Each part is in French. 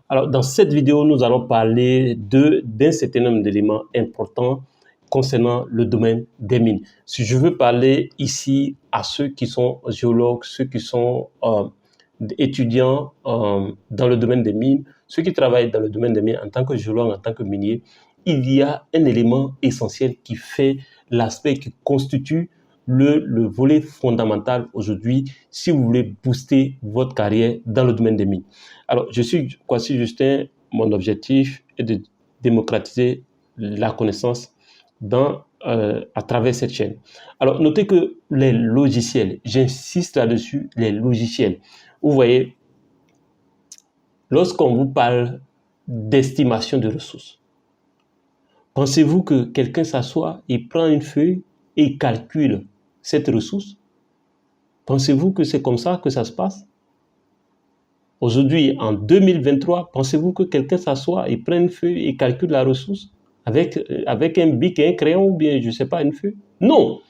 Alors, dans cette vidéo, nous allons parler d'un certain nombre d'éléments importants concernant le domaine des mines. Si je veux parler ici à ceux qui sont géologues, ceux qui sont étudiants dans le domaine des mines, ceux qui travaillent dans le domaine des mines en tant que géologue, en tant que minier, il y a un élément essentiel qui fait l'aspect qui constitue le volet fondamental aujourd'hui si vous voulez booster votre carrière dans le domaine des mines. Alors, je suis Kwasi Justin, mon objectif est de démocratiser la connaissance à travers cette chaîne. Alors, notez que les logiciels, j'insiste là-dessus, les logiciels. Vous voyez, lorsqu'on vous parle d'estimation de ressources, pensez-vous que quelqu'un s'assoit et prend une feuille et calcule cette ressource? Pensez-vous que c'est comme ça que ça se passe? Aujourd'hui, en 2023, pensez-vous que quelqu'un s'assoit et prend une feuille et calcule la ressource avec un bic et un crayon ou bien, je ne sais pas, une feuille? Non!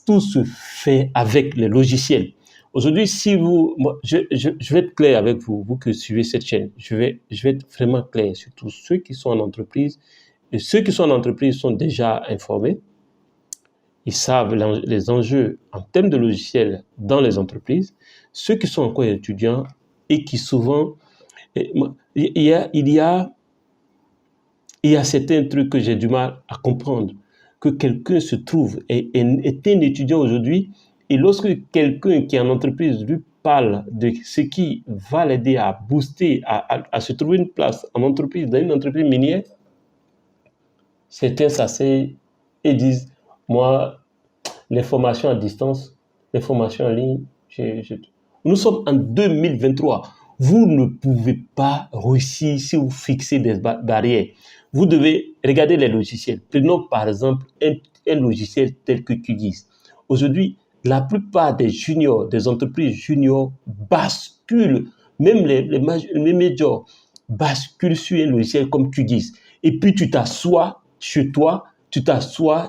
Tout se fait avec les logiciels. Aujourd'hui, si vous... je vais être clair avec vous, vous qui suivez cette chaîne. Je vais être vraiment clair, surtout ceux qui sont en entreprise. Et ceux qui sont en entreprise sont déjà informés. Ils savent les enjeux en termes de logiciels dans les entreprises. Ceux qui sont encore étudiants et qui souvent... Il y a certains trucs que j'ai du mal à comprendre. Que quelqu'un se trouve est un étudiant aujourd'hui et lorsque quelqu'un qui est en entreprise lui parle de ce qui va l'aider à booster, à se trouver une place en entreprise, dans une entreprise minière, certains s'asseyent et disent, moi, les formations à distance, les formations en ligne, nous sommes en 2023. Vous ne pouvez pas réussir si vous fixez des barrières. Vous devez regarder les logiciels. Prenons par exemple un logiciel tel que QGIS. Aujourd'hui, la plupart des juniors, des entreprises juniors basculent, même les majors basculent sur un logiciel comme QGIS. Et puis tu t'assois chez toi,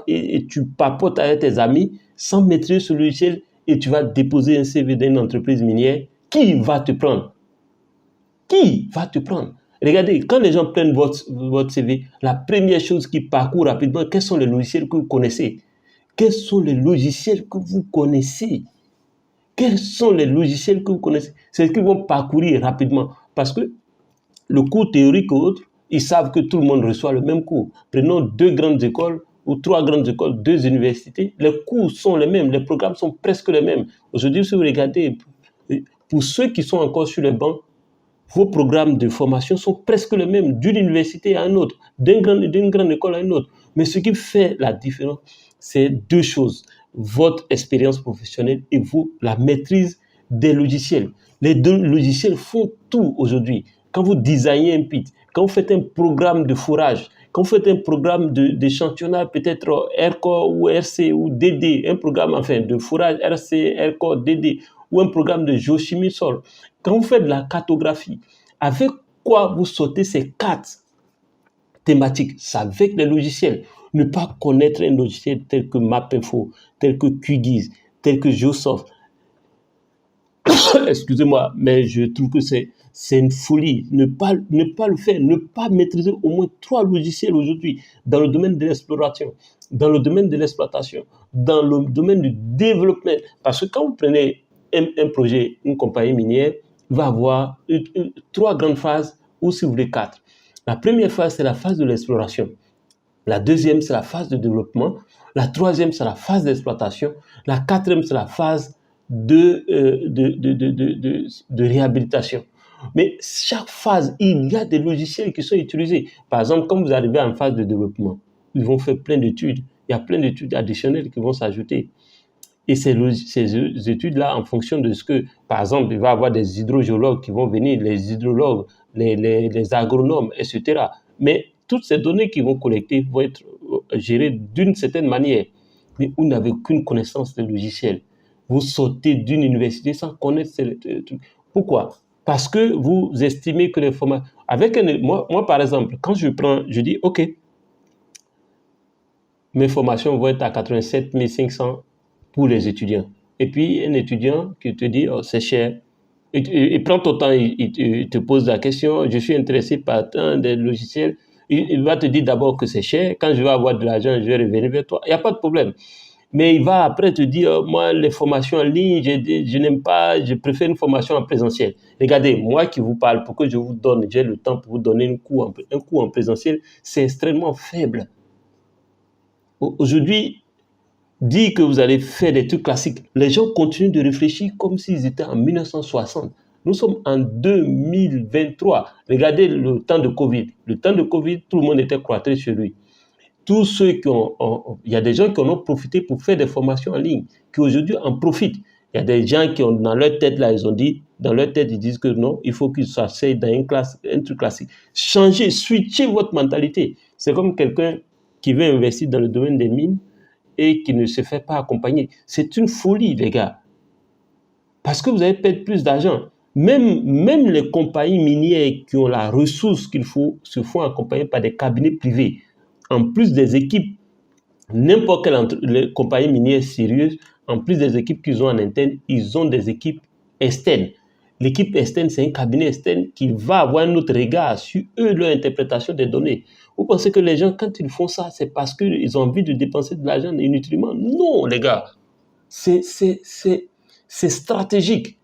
et tu papotes avec tes amis sans maîtriser ce logiciel et tu vas déposer un CV dans une entreprise minière. Qui va te prendre? Qui va te prendre? Regardez, quand les gens prennent votre CV, la première chose qu'ils parcourent rapidement, quels sont les logiciels que vous connaissez? Quels sont les logiciels que vous connaissez? Quels sont les logiciels que vous connaissez? C'est ce qu'ils vont parcourir rapidement. Parce que le cours théorique ou autre, ils savent que tout le monde reçoit le même cours. Prenons 2 grandes écoles ou 3 grandes écoles, 2 universités. Les cours sont les mêmes, les programmes sont presque les mêmes. Aujourd'hui, si vous regardez, pour ceux qui sont encore sur les bancs, vos programmes de formation sont presque les mêmes d'une université à une autre, d'une grande école à une autre. Mais ce qui fait la différence, c'est 2 choses. Votre expérience professionnelle et la maîtrise des logiciels. Les 2 logiciels font tout aujourd'hui. Quand vous designez un pit, quand vous faites un programme de forage, quand vous faites un programme d'échantillonnage, peut-être Aircore ou RC ou DD, un programme enfin de forage RC, Aircore, DD, ou un programme de géochimie sol, quand vous faites de la cartographie, avec quoi vous sortez ces 4 thématiques? C'est avec les logiciels. Ne pas connaître un logiciel tel que MapInfo, tel que QGIS, tel que Geosoft, excusez-moi, mais je trouve que c'est une folie. Ne pas le faire, ne pas maîtriser au moins 3 logiciels aujourd'hui dans le domaine de l'exploration, dans le domaine de l'exploitation, dans le domaine du développement. Parce que quand vous prenez un projet, une compagnie minière, il va avoir 3 grandes phases, ou si vous voulez 4. La première phase, c'est la phase de l'exploration. La deuxième, c'est la phase de développement. La troisième, c'est la phase d'exploitation. La quatrième, c'est la phase de réhabilitation. Mais chaque phase, il y a des logiciels qui sont utilisés. Par exemple, quand vous arrivez en phase de développement, ils vont faire plein d'études. Il y a plein d'études additionnelles qui vont s'ajouter. Et ces études-là, en fonction de ce que, par exemple, il va y avoir des hydrogéologues qui vont venir, les hydrologues, les agronomes, etc. Mais toutes ces données qui vont collecter vont être gérées d'une certaine manière. Mais vous n'avez aucune connaissance des logiciels. Vous sortez d'une université sans connaître ces trucs. Pourquoi? Parce que vous estimez que les formations... Moi, par exemple, quand je dis, OK, mes formations vont être à 87 500 pour les étudiants. Et puis, un étudiant qui te dit, oh, c'est cher. Il prend ton temps, il te pose la question, je suis intéressé par un des logiciels. Il va te dire d'abord que c'est cher. Quand je vais avoir de l'argent, je vais revenir vers toi. Il n'y a pas de problème. Mais il va après te dire, moi, les formations en ligne, je n'aime pas, je préfère une formation en présentiel. Regardez, moi qui vous parle, pour que je vous donne, j'ai le temps pour vous donner un cours en présentiel, c'est extrêmement faible. Aujourd'hui, dire que vous allez faire des trucs classiques, les gens continuent de réfléchir comme s'ils étaient en 1960. Nous sommes en 2023. Regardez le temps de Covid. Le temps de Covid, tout le monde était cloîtré chez lui. Tous ceux il y a des gens qui en ont profité pour faire des formations en ligne, qui aujourd'hui en profitent. Il y a des gens qui ont dans leur tête, là, ils ont dit, dans leur tête, ils disent que non, il faut qu'ils s'asseyent dans un truc classique. Changez, switchez votre mentalité. C'est comme quelqu'un qui veut investir dans le domaine des mines et qui ne se fait pas accompagner. C'est une folie, les gars. Parce que vous allez perdre plus d'argent. Même les compagnies minières qui ont la ressource qu'il faut se font accompagner par des cabinets privés. En plus des équipes, n'importe quelle compagnie minière sérieuse, en plus des équipes qu'ils ont en interne, ils ont des équipes externes. L'équipe externe, c'est un cabinet externe qui va avoir un autre regard sur eux, leur interprétation des données. Vous pensez que les gens, quand ils font ça, c'est parce qu'ils ont envie de dépenser de l'argent inutilement? Non, les gars. C'est stratégique.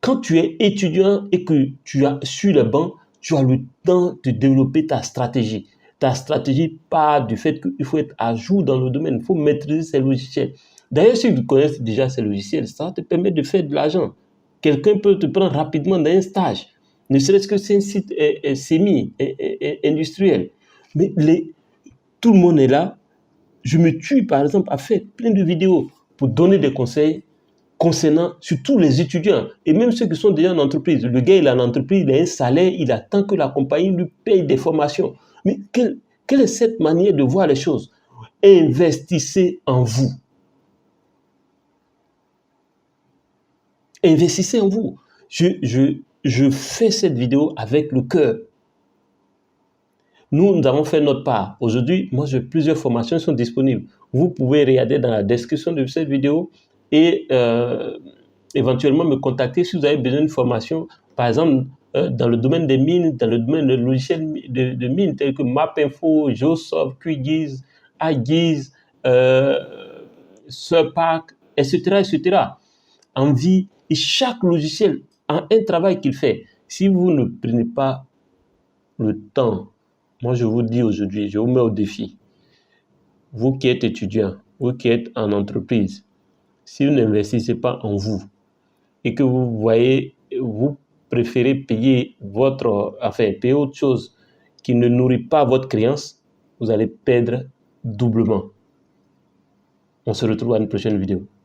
Quand tu es étudiant et que tu as sur le banc, tu as le temps de développer ta stratégie. Ta stratégie part du fait qu'il faut être à jour dans le domaine, il faut maîtriser ces logiciels. D'ailleurs, si tu connais déjà ces logiciels, ça te permet de faire de l'argent. Quelqu'un peut te prendre rapidement dans un stage, ne serait-ce que c'est un site semi-industriel. Mais tout le monde est là. Je me tue, par exemple, à faire plein de vidéos pour donner des conseils concernant surtout les étudiants et même ceux qui sont déjà en entreprise. Le gars, il a une entreprise, il a un salaire, il attend que la compagnie lui paye des formations. Mais quelle est cette manière de voir les choses? Investissez en vous. Investissez en vous. Je fais cette vidéo avec le cœur. Nous avons fait notre part. Aujourd'hui, moi, j'ai plusieurs formations qui sont disponibles. Vous pouvez regarder dans la description de cette vidéo et éventuellement me contacter si vous avez besoin d'une formation, par exemple, dans le domaine des mines, dans le domaine des logiciels de mines, tels que MapInfo, Geosoft, QGIS, iGIS, Surpack, etc., etc. Envie, et chaque logiciel a un travail qu'il fait. Si vous ne prenez pas le temps, moi je vous dis aujourd'hui, je vous mets au défi. Vous qui êtes étudiant, vous qui êtes en entreprise, si vous n'investissez pas en vous et que vous préférez payer payer autre chose qui ne nourrit pas votre créance, vous allez perdre doublement. On se retrouve à une prochaine vidéo.